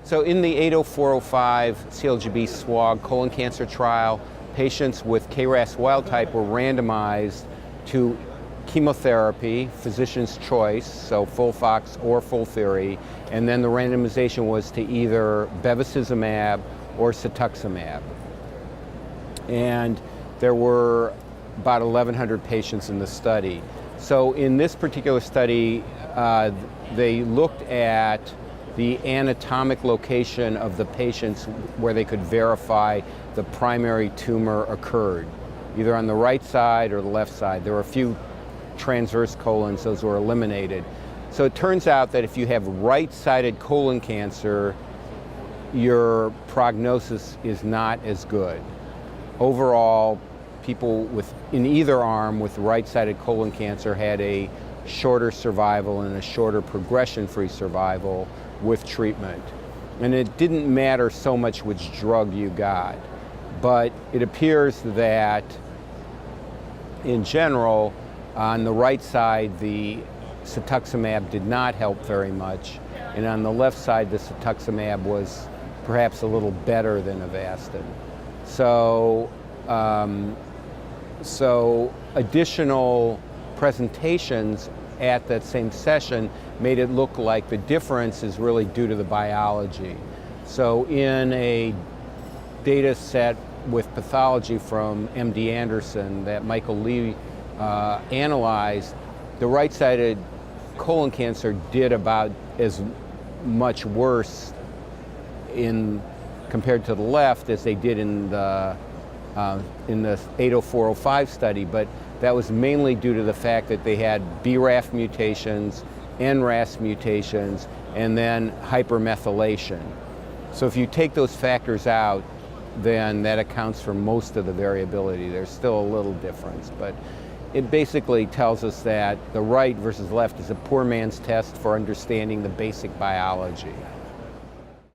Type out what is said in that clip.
So in the 80405 CALGB SWOG colon cancer trial, patients with KRAS wild type were randomized to chemotherapy, physician's choice, so FOLFOX or FOLFIRI, and then the randomization was to either bevacizumab or cetuximab. And there were about 1,100 patients in the study. So in this particular study, they looked at the anatomic location of the patients where they could verify the primary tumor occurred, either on the right side or the left side. There were a few transverse colons, those were eliminated. So it turns out that if you have right-sided colon cancer, your prognosis is not as good. Overall, people in either arm with right-sided colon cancer had a shorter survival and a shorter progression-free survival with treatment. And it didn't matter so much which drug you got, but it appears that in general, on the right side, the cetuximab did not help very much, and on the left side, the cetuximab was perhaps a little better than Avastin. So, additional presentations at that same session made it look like the difference is really due to the biology. So in a data set with pathology from MD Anderson that Michael Lee analyzed, the right-sided colon cancer did about as much worse compared to the left as they did in the 80405 study, but that was mainly due to the fact that they had BRAF mutations, NRAS mutations, and then hypermethylation. So if you take those factors out, then that accounts for most of the variability. There's still a little difference, but it basically tells us that the right versus left is a poor man's test for understanding the basic biology.